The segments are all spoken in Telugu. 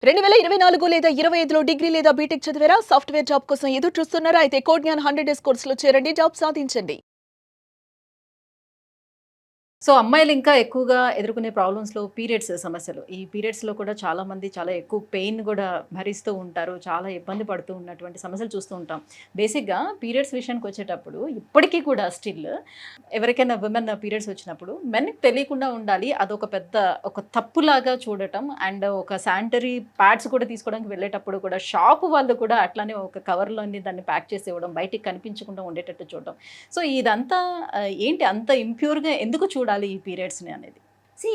2024 లేదా 25లో డిగ్రీ లేదా బీటెక్ చదివారా? సాఫ్ట్‌వేర్ జాబ్ కోసం ఎదురు చూస్తున్నారా? అయితే కోడ్ జ్ఞాన్ 100 డేస్ కోర్సులో చేరండి. జాబ్ సాధించండి. సో, అమ్మాయిలు ఇంకా ఎక్కువగా ఎదుర్కొనే ప్రాబ్లమ్స్‌లో పీరియడ్స్ సమస్యలు. ఈ పీరియడ్స్‌లో కూడా చాలామంది చాలా ఎక్కువ పెయిన్ గూడా భరిస్తూ ఉంటారు. చాలా ఇబ్బంది పడుతూ ఉన్నటువంటి సమస్యలు చూస్తూ ఉంటాం. బేసిక్‌గా పీరియడ్స్ విషయానికొచ్చేటప్పుడు ఇప్పటికీ కూడా స్టిల్ ఎవరికైనా విమెన్ పీరియడ్స్ వచ్చినప్పుడు మెన్‌కి తెలియకుండా ఉండాలి. అదొక పెద్ద ఒక తప్పులాగా చూడటం అండ్ ఒక శానిటరీ ప్యాడ్స్ కూడా తీసుకోవడానికి వెళ్ళేటప్పుడు కూడా షాపు వాళ్ళు కూడా అట్లానే ఒక కవర్‌లోని దాన్ని ప్యాక్ చేసి ఇవ్వడం, బయటికి కనిపించకుండా ఉండేటట్టు చూడడం. సో, ఇదంతా ఏంటి అంత ఇంప్యూర్‌గా ఎందుకు చూడాలి ఈ పీరియడ్స్‌ని అనేది?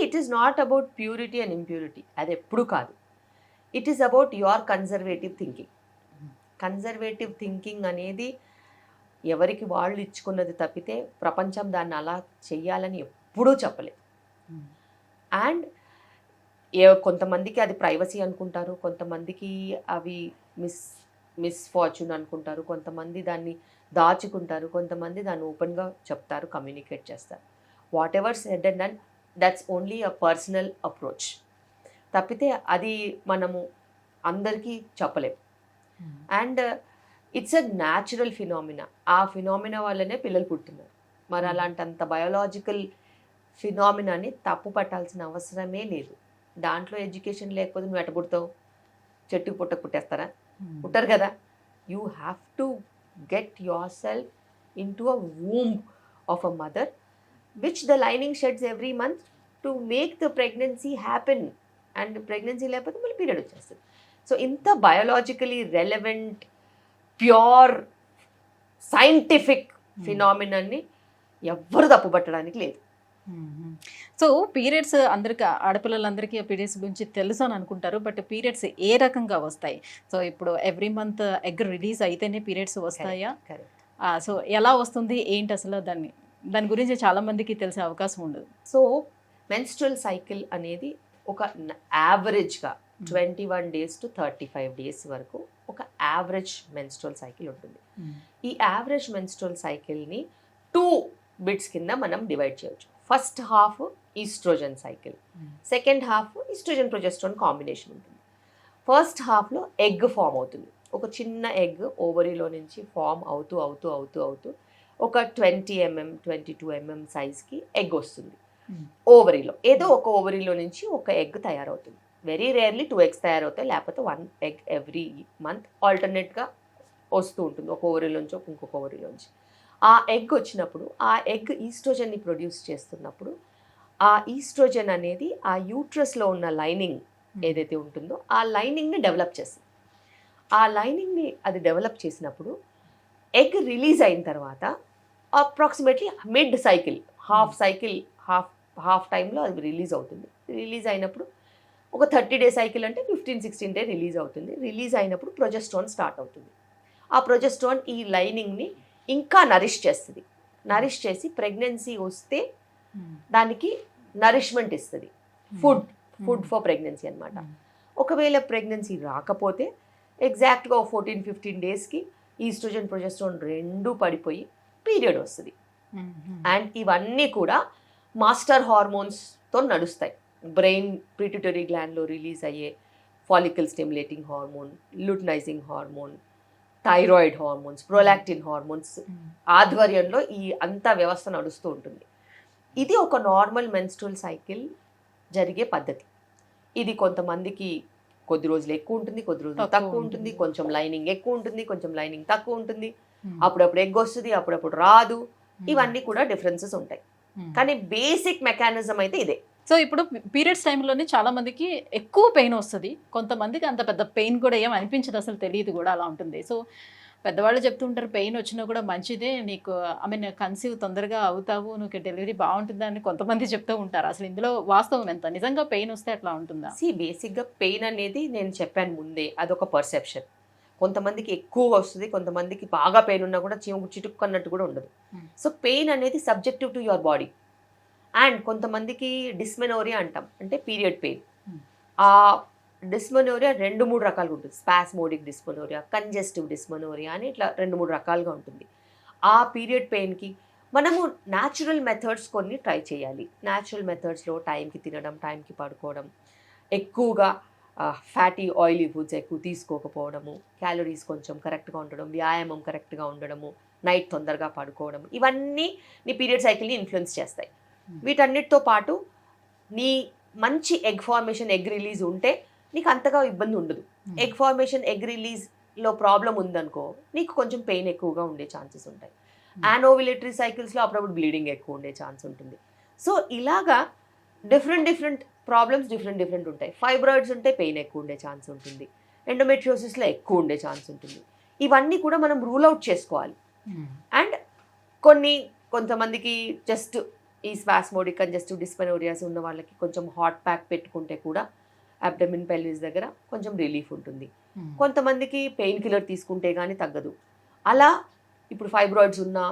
It is not about purity and impurity, అది ఎప్పుడు కాదు. It is about your conservative thinking. Conservative thinking అనేది ఎవరికి వాళ్ళు ఇచ్చుకున్నది తప్పితే ప్రపంచం దాన్ని అలా చెయ్యాలని ఎప్పుడూ చెప్పలేదు. అండ్ కొంతమందికి అది ప్రైవసీ అనుకుంటారు, కొంతమందికి అవి మిస్ఫార్చ్యూన్ అనుకుంటారు, కొంతమంది దాన్ని దాచుకుంటారు, కొంతమంది దాన్ని ఓపెన్గా చెప్తారు, కమ్యూనికేట్ చేస్తారు. What ever said and done, that's only a personal approach తప్పితే అది మనము అందరికీ చెప్పలేం. And it's a natural phenomena. ఆ ఫినామినా వల్లనే పిల్లలు పుట్టున్నారు. మరి అలాంటంత బయోలాజికల్ ఫినామినాని తప్పు పట్టాల్సిన అవసరమే లేదు. దాంట్లో ఎడ్యుకేషన్ లేకపోతే నువ్వు ఎట్ట పుడతావు? చెట్టుకు పుట్టేస్తారా? పుట్టరు కదా. You have to get your self in to a womb of a mother which the lining sheds every month to make the pregnancy happen. And pregnancy లేకపోతే మళ్ళీ పీరియడ్ వచ్చేస్తుంది. సో ఇంత బయోలాజికలీ రెలవెంట్ ప్యూర్ సైంటిఫిక్ ఫినామినాన్ని ఎవ్వరు తప్పుపట్టడానికి లేదు. సో, పీరియడ్స్ అందరికి ఆడపిల్లలందరికీ పీరియడ్స్ గురించి తెలుసు అని అనుకుంటారు. బట్ పీరియడ్స్ ఏ రకంగా వస్తాయి? సో, ఇప్పుడు ఎవ్రీ మంత్ ఎగ్ రిలీజ్ అయితేనే పీరియడ్స్ వస్తాయా? కరెక్ట్. సో, ఎలా వస్తుంది? ఏంటి అసలు దాని గురించి చాలా మందికి తెలిసే అవకాశం ఉండదు. సో మెన్స్ట్రువల్ సైకిల్ అనేది ఒక యావరేజ్గా 21 days to 35 days వరకు ఒక యావరేజ్ మెన్స్ట్రువల్ సైకిల్ ఉంటుంది. ఈ యావరేజ్ మెన్స్ట్రువల్ సైకిల్ని 2 బిట్స్ కింద మనం డివైడ్ చేయొచ్చు. First half estrogen cycle, second half estrogen progesterone combination ఉంటుంది. ఫస్ట్ హాఫ్లో ఎగ్ ఫామ్ అవుతుంది. ఒక చిన్న ఎగ్ ఓవరీలో నుంచి ఫామ్ అవుతూ అవుతూ అవుతూ అవుతూ ఒక 20 mm 22 mm సైజ్కి ఎగ్ వస్తుంది. ఓవరీలో ఏదో ఒక ఓవరీలో నుంచి ఒక ఎగ్ తయారవుతుంది. వెరీ రేర్లీ 2 eggs తయారవుతాయి, లేకపోతే 1 egg ఎవ్రీ మంత్ ఆల్టర్నేట్గా వస్తూ ఉంటుంది, ఒక ఓవరీలోంచి ఇంకొక ఓవరీలోంచి. ఆ ఎగ్ వచ్చినప్పుడు ఆ ఎగ్ ఈస్ట్రోజన్ని ప్రొడ్యూస్ చేస్తున్నప్పుడు ఆ ఈస్ట్రోజన్ అనేది ఆ యూట్రస్లో ఉన్న లైనింగ్ ఏదైతే ఉంటుందో ఆ లైనింగ్ని డెవలప్ చేస్తుంది. ఆ లైనింగ్ని అది డెవలప్ చేసినప్పుడు ఎగ్ రిలీజ్ అయిన తర్వాత అప్రాక్సిమేట్లీ మిడ్ సైకిల్, హాఫ్ టైంలో అది రిలీజ్ అవుతుంది. రిలీజ్ అయినప్పుడు ఒక 30 day సైకిల్ అంటే 15-16 day రిలీజ్ అవుతుంది. రిలీజ్ అయినప్పుడు ప్రొజెస్ట్రాన్ స్టార్ట్ అవుతుంది. ఆ ప్రొజెస్ట్రాన్ ఈ లైనింగ్ని ఇంకా నరిష్ చేస్తుంది. నరిష్ చేసి ప్రెగ్నెన్సీ వస్తే దానికి నరిష్మెంట్ ఇస్తుంది. ఫుడ్ ఫర్ ప్రెగ్నెన్సీ అనమాట. ఒకవేళ ప్రెగ్నెన్సీ రాకపోతే ఎగ్జాక్ట్గా 14-15 daysకి ఈస్ట్రోజన్ ప్రొజెస్ట్రాన్ రెండూ పడిపోయి పీరియడ్ వస్తుంది. అండ్ ఇవన్నీ కూడా మాస్టర్ హార్మోన్స్తో నడుస్తాయి. బ్రెయిన్ పిట్యూటరీ గ్లాండ్లో రిలీజ్ అయ్యే follicle stimulating hormone, luteinizing hormone, thyroid hormones, prolactin hormones ఆధ్వర్యంలో ఈ అంతా వ్యవస్థ నడుస్తూ ఉంటుంది. ఇది ఒక నార్మల్ మెన్స్ట్రువల్ సైకిల్ జరిగే పద్ధతి. ఇది కొంతమందికి కొద్ది రోజులు ఎక్కువ ఉంటుంది, కొద్ది రోజులు తక్కువ ఉంటుంది, కొంచెం లైనింగ్ ఎక్కువ ఉంటుంది, కొంచెం లైనింగ్ తక్కువ ఉంటుంది, అప్పుడప్పుడు ఎగ్ వస్తుంది, అప్పుడప్పుడు రాదు. ఇవన్నీ కూడా డిఫరెన్సెస్ ఉంటాయి. కానీ బేసిక్ మెకానిజం అయితే ఇదే. సో, ఇప్పుడు పీరియడ్స్ టైంలోనే చాలా మందికి ఎక్కువ పెయిన్ వస్తుంది. కొంతమందికి అంత పెద్ద పెయిన్ కూడా ఏం అనిపించదు, అసలు తెలియదు కూడా, అలా ఉంటుంది. సో, పెద్దవాళ్ళు చెప్తుంటారు పెయిన్ వచ్చినా కూడా మంచిదే, నీకు కన్సీవ్ తొందరగా అవుతావు, నీకు డెలివరీ బాగుంటుందా అని కొంతమంది చెప్తూ ఉంటారు. అసలు ఇందులో వాస్తవం ఎంత? నిజంగా పెయిన్ వస్తే అట్లా ఉంటుందా? బేసిక్గా పెయిన్ అనేది నేను చెప్పాను ముందే, అదొక పర్సెప్షన్. కొంతమందికి ఎక్కువ వస్తుంది, కొంతమందికి బాగా పెయిన్ ఉన్నా కూడా చిటుక్కన్నట్టు కూడా ఉండదు. సో పెయిన్ అనేది subjective to your body. And కొంతమందికి డిస్మెనోరియా అంటాం, అంటే పీరియడ్ పెయిన్. ఆ డిస్మెనోరియా 2-3 రకాలుగా ఉంటుంది. స్పాస్మోడిక్ డిస్మెనోరియా, కంజెస్టివ్ డిస్మెనోరియా అని ఇట్లా 2-3 రకాలుగా ఉంటుంది. ఆ పీరియడ్ పెయిన్కి మనము న్యాచురల్ మెథడ్స్ కొన్ని ట్రై చేయాలి. న్యాచురల్ మెథడ్స్లో టైంకి తినడం, టైంకి పడుకోవడం, ఎక్కువగా ఫ్యాటీ ఆయిలీ ఫుడ్స్ ఎక్కువ తీసుకోకపోవడము, క్యాలరీస్ కొంచెం కరెక్ట్గా ఉండడం, వ్యాయామం కరెక్ట్గా ఉండడము, నైట్ తొందరగా పడుకోవడం, ఇవన్నీ నీ పీరియడ్ సైకిల్ని ఇన్ఫ్లుయెన్స్ చేస్తాయి. వీటన్నిటితో పాటు నీ మంచి ఎగ్ ఫార్మేషన్, ఎగ్ రిలీజ్ ఉంటే నీకు అంతగా ఇబ్బంది ఉండదు. ఎగ్ ఫార్మేషన్, ఎగ్ రిలీజ్లో ప్రాబ్లం ఉందనుకో నీకు కొంచెం పెయిన్ ఎక్కువగా ఉండే ఛాన్సెస్ ఉంటాయి. యానోవిలేటరీ సైకిల్స్లో అప్పుడప్పుడు బ్లీడింగ్ ఎక్కువ ఉండే ఛాన్స్ ఉంటుంది. సో ఇలాగా డిఫరెంట్ ప్రాబ్లమ్స్ డిఫరెంట్ ఉంటాయి. ఫైబ్రాయిడ్స్ ఉంటే పెయిన్ ఎక్కువ ఉండే ఛాన్స్ ఉంటుంది, ఎండోమెట్రియోసిస్లో ఎక్కువ ఉండే ఛాన్స్ ఉంటుంది. ఇవన్నీ కూడా మనం రూల్ అవుట్ చేసుకోవాలి. అండ్ కొంతమందికి జస్ట్ ఈ స్పాస్మోడిక్ కంజెస్టివ్ డిస్పెనోరియాస్ ఉన్న వాళ్ళకి కొంచెం హాట్ ప్యాక్ పెట్టుకుంటే కూడా అబ్డమిన్ పెల్విస్ దగ్గర కొంచెం రిలీఫ్ ఉంటుంది. కొంతమందికి పెయిన్ కిల్లర్ తీసుకుంటే కానీ తగ్గదు. అలా ఇప్పుడు ఫైబ్రాయిడ్స్ ఉన్నా,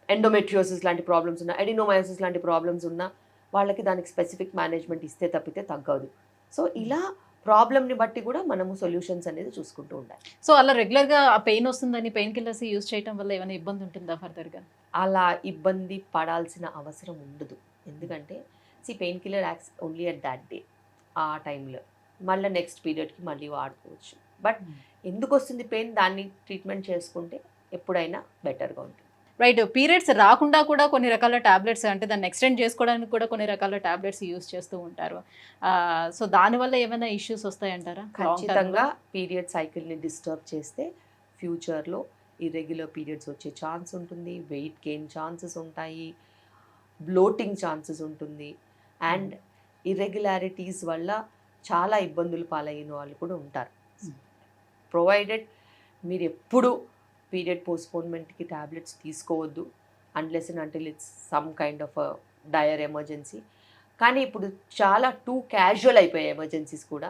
ఎండోమెట్రియోసిస్ లాంటి ప్రాబ్లమ్స్ ఉన్నా, ఎడినోమయోసిస్ లాంటి ప్రాబ్లమ్స్ ఉన్నా వాళ్ళకి దానికి స్పెసిఫిక్ మేనేజ్మెంట్ ఇస్తే తప్పితే తగ్గదు. సో ఇలా ప్రాబ్లమ్ని బట్టి కూడా మనము సొల్యూషన్స్ అనేది చూసుకుంటూ ఉండాలి. సో అలా రెగ్యులర్గా ఆ పెయిన్ వస్తుందని పెయిన్ కిల్లర్స్ యూజ్ చేయడం వల్ల ఏమైనా ఇబ్బంది ఉంటుందా ఫర్దర్గా? అలా ఇబ్బంది పడాల్సిన అవసరం ఉండదు. ఎందుకంటే pain killer acts only at that day, ఆ టైంలో. మళ్ళీ నెక్స్ట్ పీరియడ్కి మళ్ళీ వాడుకోవచ్చు. బట్ ఎందుకు వస్తుంది పెయిన్, దాన్ని ట్రీట్మెంట్ చేసుకుంటే ఎప్పుడైనా బెటర్గా ఉంటుంది. రైట్. పీరియడ్స్ రాకుండా కూడా కొన్ని రకాల టాబ్లెట్స్, అంటే దాన్ని ఎక్స్టెండ్ చేసుకోవడానికి కూడా కొన్ని రకాల టాబ్లెట్స్ యూజ్ చేస్తూ ఉంటారు. సో దానివల్ల ఏమైనా ఇష్యూస్ వస్తాయంటారా? ఖచ్చితంగా పీరియడ్ సైకిల్ని డిస్టర్బ్ చేస్తే ఫ్యూచర్లో ఇర్రెగ్యులర్ పీరియడ్స్ వచ్చే ఛాన్స్ ఉంటుంది, వెయిట్ గెయిన్ ఛాన్సెస్ ఉంటాయి, బ్లోటింగ్ ఛాన్సెస్ ఉంటుంది. అండ్ ఇర్రెగ్యులారిటీస్ వల్ల చాలా ఇబ్బందులు పాలైన వాళ్ళు కూడా ఉంటారు. ప్రొవైడెడ్ మీరు ఎప్పుడు పీరియడ్ పోస్ట్పోన్మెంట్కి ట్యాబ్లెట్స్ తీసుకోవద్దు unless and until it's some kind of dire emergency. కానీ ఇప్పుడు చాలా టూ క్యాజువల్ అయిపోయాయి ఎమర్జెన్సీస్ కూడా.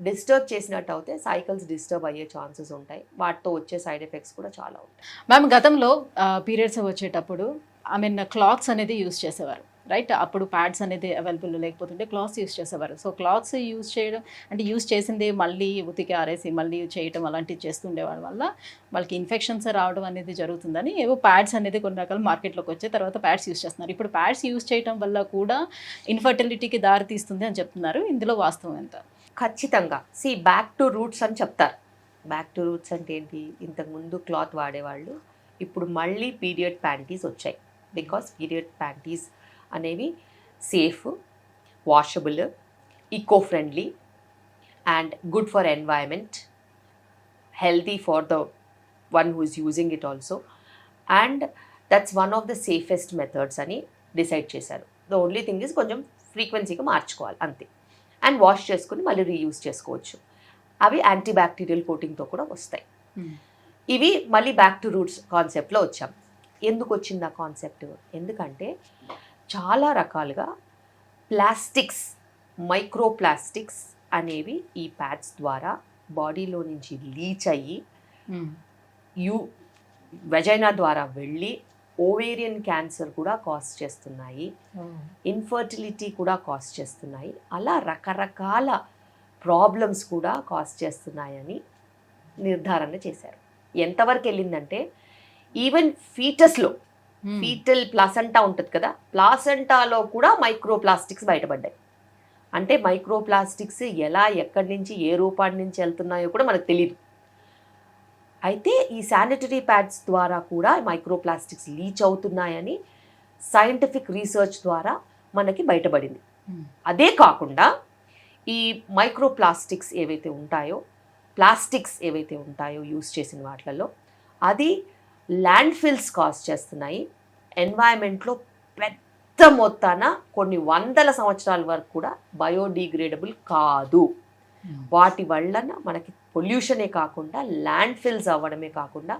డిస్టర్బ్ చేసినట్టు అయితే సైకిల్స్ డిస్టర్బ్ అయ్యే ఛాన్సెస్ ఉంటాయి. వాటితో వచ్చే సైడ్ ఎఫెక్ట్స్ కూడా చాలా ఉంటాయి. మ్యామ్, గతంలో పీరియడ్స్ వచ్చేటప్పుడు క్లాత్స్ అనేది యూజ్ చేసేవారు, రైట్? అప్పుడు ప్యాడ్స్ అనేది అవైలబుల్ లేకపోతుంటే క్లాత్స్ యూజ్ చేసేవారు. సో క్లాత్స్ యూజ్ చేయడం అంటే యూజ్ చేసింది మళ్ళీ ఉతికి ఆరేసి మళ్ళీ చేయటం అలాంటివి చేస్తుండేవాడి వల్ల వాళ్ళకి ఇన్ఫెక్షన్స్ రావడం అనేది జరుగుతుందని ఏవో ప్యాడ్స్ అనేది కొన్ని రకాల మార్కెట్లోకి వచ్చే తర్వాత ప్యాడ్స్ యూజ్ చేస్తున్నారు. ఇప్పుడు ప్యాడ్స్ యూజ్ చేయడం వల్ల కూడా ఇన్ఫర్టిలిటీకి దారి తీస్తుంది అని చెప్తున్నారు. ఇందులో వాస్తవం ఎంత? ఖచ్చితంగా బ్యాక్ టు రూట్స్ అని చెప్తారు. బ్యాక్ టు రూట్స్ అంటే ఏంటి? ఇంతకుముందు క్లాత్ వాడేవాళ్ళు, ఇప్పుడు మళ్ళీ పీరియడ్ ప్యాంటీస్ వచ్చాయి. బికాస్ పీరియడ్ ప్యాంటీస్ అనేవి safe, washable, eco friendly and good for environment, healthy for the one who is using it also, and that's one of the safest methods అని డిసైడ్ చేశారు. ద ఓన్లీ థింగ్ ఇస్ కొంచెం ఫ్రీక్వెన్సీగా మార్చుకోవాలి అంతే. అండ్ వాష్ చేసుకుని మళ్ళీ రీయూజ్ చేసుకోవచ్చు. అవి యాంటీ బ్యాక్టీరియల్ కోటింగ్తో కూడా వస్తాయి. ఇవి మళ్ళీ బ్యాక్ టు రూట్స్ కాన్సెప్ట్లో వచ్చాం. ఎందుకు వచ్చింది ఆ కాన్సెప్ట్? ఎందుకంటే చాలా రకాలుగా ప్లాస్టిక్స్, మైక్రో ప్లాస్టిక్స్ అనేవి ఈ ప్యాడ్స్ ద్వారా బాడీలో నుంచి లీచ్ అయ్యి వెజైనా ద్వారా వెళ్ళి ఓవేరియన్ క్యాన్సర్ కూడా కాజ్ చేస్తున్నాయి, ఇన్ఫర్టిలిటీ కూడా కాజ్ చేస్తున్నాయి, అలా రకరకాల ప్రాబ్లమ్స్ కూడా కాజ్ చేస్తున్నాయని నిర్ధారణ చేశారు. ఎంతవరకు వెళ్ళిందంటే ఈవెన్ ఫీటస్లో, ఫీటల్ ప్లాసెంటా ఉంటుంది కదా, ప్లాసెంటాలో కూడా మైక్రో ప్లాస్టిక్స్ బయటపడ్డాయి. అంటే మైక్రో ప్లాస్టిక్స్ ఎలా, ఎక్కడి నుంచి, ఏ రూపాన్ని నుంచి వెళ్తున్నాయో కూడా మనకు తెలియదు. అయితే ఈ శానిటరీ ప్యాడ్స్ ద్వారా కూడా మైక్రో ప్లాస్టిక్స్ లీచ్ అవుతున్నాయని సైంటిఫిక్ రీసెర్చ్ ద్వారా మనకి బయటపడింది. అదే కాకుండా ఈ మైక్రో ప్లాస్టిక్స్ ఏవైతే ఉంటాయో, ప్లాస్టిక్స్ ఏవైతే ఉంటాయో యూస్ చేసిన వాటిలలో అది ల్యాండ్ ఫిల్స్ కాజ్ చేస్తున్నాయి. ఎన్వైరన్మెంట్లో పెద్ద మొత్తాన కొన్ని వందల సంవత్సరాల వరకు కూడా బయోడిగ్రేడబుల్ కాదు. వాటి వలన మనకి పొల్యూషనే కాకుండా ల్యాండ్ ఫిల్స్ అవ్వడమే కాకుండా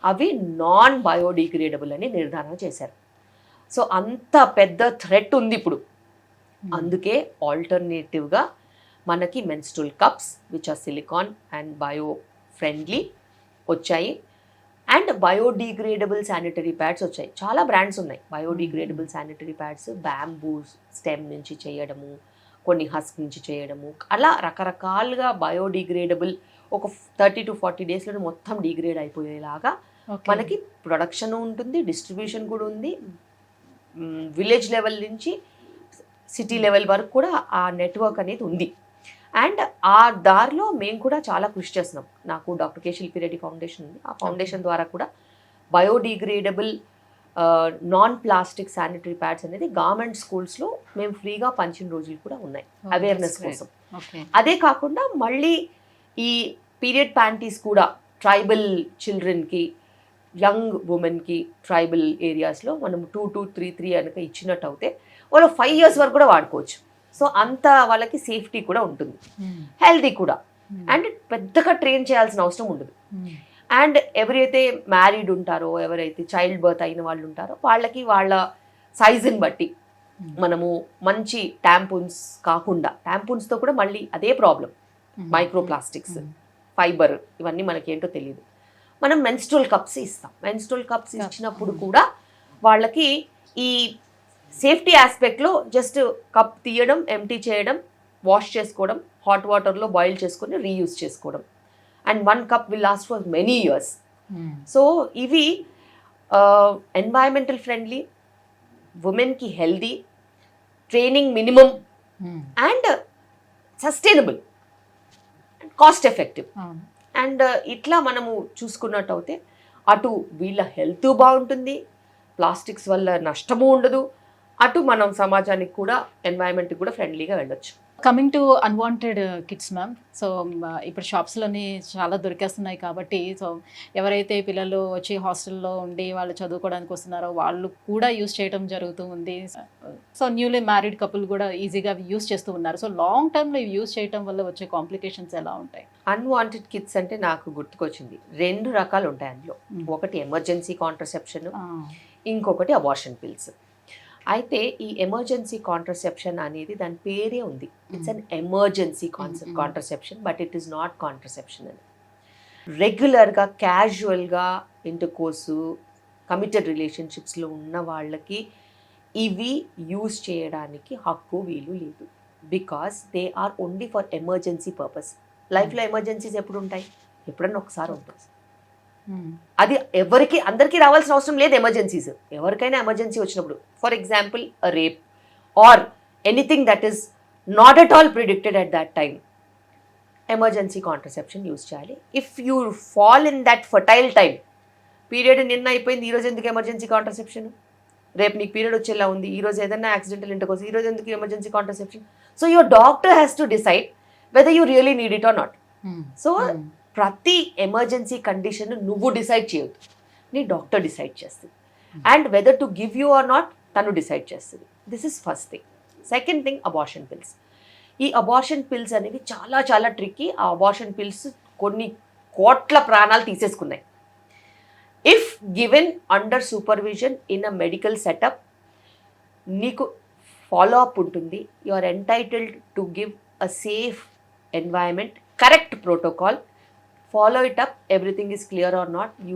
అవి నాన్ బయోడిగ్రేడబుల్ అని నిర్ధారణ చేశారు. సో అంత పెద్ద థ్రెట్ ఉంది ఇప్పుడు. అందుకే ఆల్టర్నేటివ్గా మనకి menstrual cups which are silicone and bio friendly వచ్చాయి. అండ్ బయోడిగ్రేడబుల్ శానిటరీ ప్యాడ్స్ వచ్చాయి. చాలా బ్రాండ్స్ ఉన్నాయి biodegradable sanitary pads. Bamboo stem నుంచి చేయడము, కొన్ని హస్క్ నుంచి చేయడము, అలా రకరకాలుగా బయోడిగ్రేడబుల్ ఒక 30 to 40 డేస్లో మొత్తం డిగ్రేడ్ అయిపోయేలాగా మనకి ప్రొడక్షన్ ఉంటుంది, డిస్ట్రిబ్యూషన్ కూడా ఉంది. విలేజ్ లెవెల్ నుంచి సిటీ లెవెల్ వరకు కూడా ఆ నెట్వర్క్ అనేది ఉంది. అండ్ ఆ దారిలో మేము కూడా చాలా కృషి చేస్తున్నాం. నాకు డాక్టర్ కే శిల్పి రెడ్డి ఫౌండేషన్ ఉంది. ఆ ఫౌండేషన్ ద్వారా కూడా biodegradable non plastic sanitary pads అనేది గవర్నమెంట్ స్కూల్స్లో మేము ఫ్రీగా పంచిన రోజులు కూడా ఉన్నాయి అవేర్నెస్ కోసం. అదే కాకుండా మళ్ళీ ఈ పీరియడ్ ప్యాంటీస్ కూడా ట్రైబల్ చిల్డ్రన్కి, యంగ్ ఉమెన్కి ట్రైబల్ ఏరియాస్లో మనం 2-3 కనుక ఇచ్చినట్టు అయితే వాళ్ళు 5 years వరకు కూడా వాడుకోవచ్చు. సో అంత వాళ్ళకి సేఫ్టీ కూడా ఉంటుంది, హెల్తీ కూడా, అండ్ పెద్దగా ట్రైన్ చేయాల్సిన అవసరం ఉండదు. అండ్ ఎవరైతే మ్యారీడ్ ఉంటారో, ఎవరైతే చైల్డ్ బర్త్ అయిన వాళ్ళు ఉంటారో వాళ్ళకి వాళ్ళ సైజుని బట్టి మనము మంచి ట్యాంపూన్స్ కాకుండా, ట్యాంపూన్స్తో కూడా మళ్ళీ అదే ప్రాబ్లం, మైక్రో ప్లాస్టిక్స్, ఫైబర్, ఇవన్నీ మనకి ఏంటో తెలియదు. మనం మెన్స్ట్రువల్ కప్స్ ఇస్తాం. మెన్స్ట్రువల్ కప్స్ ఇచ్చినప్పుడు కూడా వాళ్ళకి ఈ సేఫ్టీ ఆస్పెక్ట్లో జస్ట్ కప్ తీయడం, ఎంటీ చేయడం, వాష్ చేసుకోవడం, హాట్ వాటర్లో బాయిల్ చేసుకొని రీయూజ్ చేసుకోవడం, and 1 cup will last for many years. So ఇవి ఎన్వైరన్మెంటల్ ఫ్రెండ్లీ, ఉమెన్కి healthy, training minimum, and sustainable, cost effective. And ఇట్లా మనము చూసుకున్నట్టు అయితే అటు వీళ్ళ హెల్త్ బాగుంటుంది, ప్లాస్టిక్స్ వల్ల నష్టము ఉండదు, అటు మనం సమాజానికి కూడా, ఎన్వైరన్మెంట్కి కూడా ఫ్రెండ్లీగా వెళ్ళొచ్చు. Coming to unwanted kids ma'am, so ఇప్పుడు షాప్స్లోని చాలా దొరికేస్తున్నాయి కాబట్టి, సో ఎవరైతే పిల్లలు వచ్చి హాస్టల్లో ఉండి వాళ్ళు చదువుకోవడానికి వస్తున్నారో వాళ్ళు కూడా యూస్ చేయడం జరుగుతూ ఉంది. సో న్యూలీ మ్యారీడ్ కపుల్ కూడా ఈజీగా యూస్ చేస్తూ ఉన్నారు. సో లాంగ్ టర్మ్లో ఇవి యూస్ చేయడం వల్ల వచ్చే కాంప్లికేషన్స్ ఎలా ఉంటాయి? అన్వాంటెడ్ కిడ్స్ అంటే నాకు గుర్తుకొచ్చింది, 2 రకాలు ఉంటాయి అందులో. ఒకటి ఎమర్జెన్సీ కాంట్రసెప్షన్, ఇంకొకటి అబార్షన్ పిల్స్. అయితే ఈ ఎమర్జెన్సీ కాంట్రసెప్షన్ అనేది దాని పేరే ఉంది, it's an emergency contraception, but it is not contraception అని. రెగ్యులర్గా క్యాజువల్గా ఇంటర్కోర్సు, కమిటెడ్ రిలేషన్షిప్స్లో ఉన్న వాళ్ళకి ఇవి యూజ్ చేయడానికి హక్కు వీలు లేదు, because they are only for emergency purpose. లైఫ్లో ఎమర్జెన్సీస్ ఎప్పుడు ఉంటాయి? ఎప్పుడన్నా ఒకసారి ఉంటుంది. అది ఎవరికి, అందరికీ రావాల్సిన అవసరం లేదు ఎమర్జెన్సీస్. ఎవరికైనా ఎమర్జెన్సీ వచ్చినప్పుడు, for example rape or anything that is not at all predicted at that time, emergency contraception use చేయాలి. If you fall in that fertile time, period నిన్న అయిపోయింది, ఈరోజు ఎందుకు ఎమర్జెన్సీ కాంట్రసెప్షన్? రేపు నీకు పీరియడ్ వచ్చేలా ఉంది, ఈరోజు ఏదైనా యాక్సిడెంటల్ ఇంటర్కోర్స్, ఈరోజు ఎందుకు emergency contraception? So your doctor has to decide whether you really need it or not. So ప్రతి ఎమర్జెన్సీ కండిషన్ నువ్వు డిసైడ్ చేయొద్దు, నీ డాక్టర్ డిసైడ్ చేస్తుంది. And whether to give you or not తను డిసైడ్ చేస్తుంది. This is first thing. Second thing, abortion pills. ఈ అబార్షన్ పిల్స్ అనేవి చాలా చాలా ట్రిక్కీ. ఆ అబార్షన్ పిల్స్ కొన్ని కోట్ల ప్రాణాలు తీసేసుకున్నాయి. If given under supervision in a medical setup, నీకు ఫాలో అప్ ఉంటుంది. You are entitled to give a safe environment, correct protocol, follow it up, everything is clear or not, you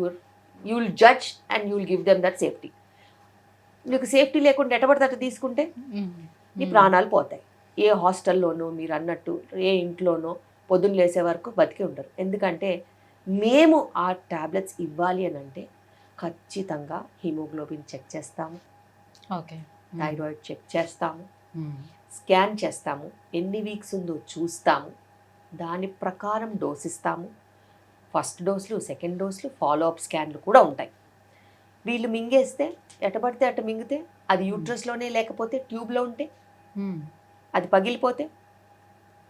will judge and you will give them that safety. మీకు సేఫ్టీ లేకుండా ఎటబడితే అట్లా తీసుకుంటే మీ ప్రాణాలు పోతాయి. ఏ హాస్టల్లోనో మీరు అన్నట్టు ఏ ఇంట్లోనో పొద్దున్న లేసే వరకు బతికి ఉండరు. ఎందుకంటే మేము ఆ ట్యాబ్లెట్స్ ఇవ్వాలి అని అంటే ఖచ్చితంగా హిమోగ్లోబిన్ చెక్ చేస్తాము, థైరాయిడ్ చెక్ చేస్తాము, స్కాన్ చేస్తాము, ఎన్ని వీక్స్ ఉందో చూస్తాము, దాని ప్రకారం డోస్ ఇస్తాము. ఫస్ట్ డోసులు, సెకండ్ డోసులు, ఫాలో అప్ స్కాన్లు కూడా ఉంటాయి. వీళ్ళు మింగేస్తే, ఎటబడితే అటు మింగితే, అది యూట్రస్లోనే లేకపోతే ట్యూబ్లో ఉంటే, అది పగిలిపోతే,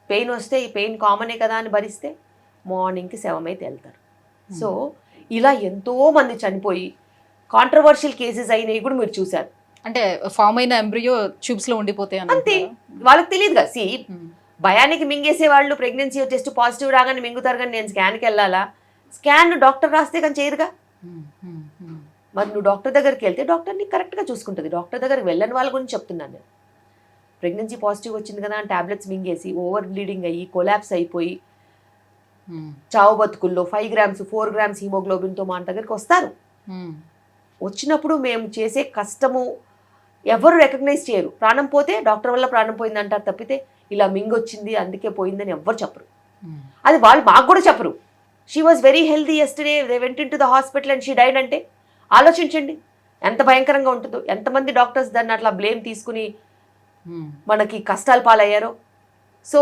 పెయిన్ వస్తే ఈ పెయిన్ కామనే కదా అని భరిస్తే మార్నింగ్కి శవమైతే వెళ్తారు. సో ఇలా ఎంతోమంది చనిపోయి కాంట్రవర్షియల్ కేసెస్ అయినవి కూడా మీరు చూశారు. అంటే ఫామ్ అయిన ఎంబ్రియో ట్యూబ్స్లో ఉండిపోతాయి అంతే, వాళ్ళకి తెలియదు కదా. సి భయానికి మింగేసే వాళ్ళు ప్రెగ్నెన్సీ టెస్ట్ పాజిటివ్ రాగానే మింగుతారు, కానీ నేను స్కాన్కి వెళ్ళాలా? స్కాన్ డాక్టర్ రాస్తే కానీ చేయదుగా. మరి నువ్వు డాక్టర్ దగ్గరికి వెళ్తే డాక్టర్ నీకు కరెక్ట్గా చూసుకుంటుంది. డాక్టర్ దగ్గరికి వెళ్ళని వాళ్ళ గురించి చెప్తున్నాను నేను. ప్రెగ్నెన్సీ పాజిటివ్ వచ్చింది కదా అని టాబ్లెట్స్ మింగేసి ఓవర్ బ్లీడింగ్ అయ్యి కొలాప్స్ అయిపోయి చావు బతుకుల్లో 5 grams 4 grams హీమోగ్లోబిన్తో మా దగ్గరికి వస్తారు. వచ్చినప్పుడు మేము చేసే కష్టము ఎవరు రికగ్నైజ్ చేయరు. ప్రాణం పోతే డాక్టర్ వల్ల ప్రాణం పోయింది అంటారు తప్పితే ఇలా మింగొచ్చింది అందుకే పోయిందని ఎవ్వరు చెప్పరు. అది వాళ్ళు మాకు కూడా చెప్పరు. She was very healthy yesterday, they went in to the hospital and she died అంటే ఆలోచించండి ఎంత భయంకరంగా ఉంటుందో. ఎంతమంది డాక్టర్స్ దాన్ని అట్లా బ్లేమ్ తీసుకుని మనకి కష్టాలు పాలయ్యారో. So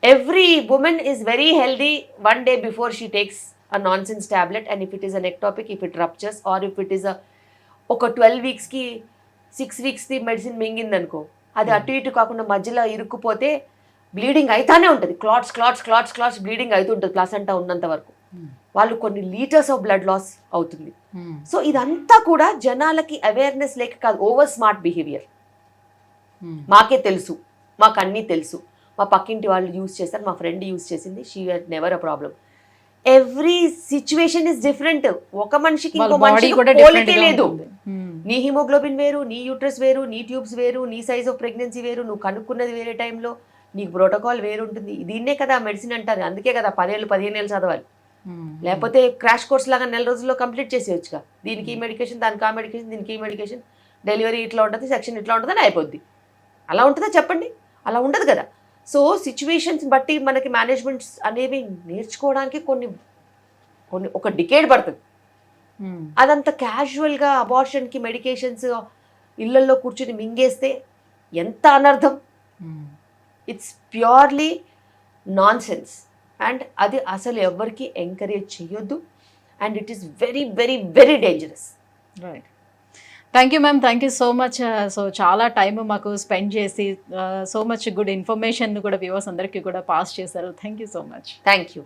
Every woman is very healthy one day before she takes a nonsense tablet, and if it is an ectopic, if it ruptures, or if it is ఒక 12 వీక్స్కి 6 వీక్స్ది మెడిసిన్ మింగిందనుకో, అది అటు ఇటు కాకుండా మధ్యలో ఇరుక్కుపోతే బ్లీడింగ్ అయితానే ఉంటుంది, clots clots clots clots bleeding అవుతుంటుంది ప్లాసెంటా ఉన్నంత వరకు. వాళ్ళు కొన్ని లీటర్స్ ఆఫ్ బ్లడ్ లాస్ అవుతుంది. సో ఇదంతా కూడా జనాలకి అవేర్నెస్ లేక కాదు, ఓవర్ స్మార్ట్ బిహేవియర్. మాకే తెలుసు, మాకు అన్నీ తెలుసు, మా పక్కింటి వాళ్ళు యూజ్ చేస్తారు, మా ఫ్రెండ్ యూజ్ చేసింది, she had never a problem. Every situation is different. ఒక మనిషికి ఇంకో మనిషికి పోలికే లేదు. నీ హిమోగ్లోబిన్ వేరు, నీ యూట్రస్ వేరు, నీ ట్యూబ్స్ వేరు, నీ సైజ్ ఆఫ్ ప్రెగ్నెన్సీ వేరు, నువ్వు కనుక్కున్నది వేరే టైంలో, నీకు ప్రోటోకాల్ వేరు ఉంటుంది. దీన్నే కదా మెడిసిన్ అంటారు. అందుకే కదా 10 ఏళ్ళు 15 ఏళ్ళు చదవాలి. లేకపోతే క్రాష్ కోర్స్ లాగా 4 రోజుల్లో కంప్లీట్ చేసేయచ్చుగా. దీనికి ఈ మెడికేషన్, దానికి ఆ మెడికేషన్, దీనికి ఈ మెడికేషన్, డెలివరీ ఇట్లా ఉంటుంది, సెక్షన్ ఇట్లా ఉంటుంది అని అయిపోద్ది. అలా ఉంటుందా చెప్పండి? అలా ఉండదు కదా. సో సిచ్యువేషన్స్ బట్టి మనకి మేనేజ్మెంట్స్ అనేవి నేర్చుకోవడానికి కొన్ని ఒక డికేడ్ పడుతుంది. అదంత క్యాజువల్గా అబార్షన్కి మెడికేషన్స్ ఇళ్లల్లో కూర్చుని మింగేస్తే ఎంత అనర్థం. It's purely non sense, and అది అసలు ఎవరికి ఎంకరేజ్ చేయొద్దు, and it is very very very dangerous. Right. Thank you ma'am, thank you so much. So చాలా టైం మాకు స్పెండ్ చేసి సో మచ్ గుడ్ ఇన్ఫర్మేషన్ కూడా వ్యూవర్స్ అందరికీ కూడా పాస్ చేశారు. Thank you so much. Thank you.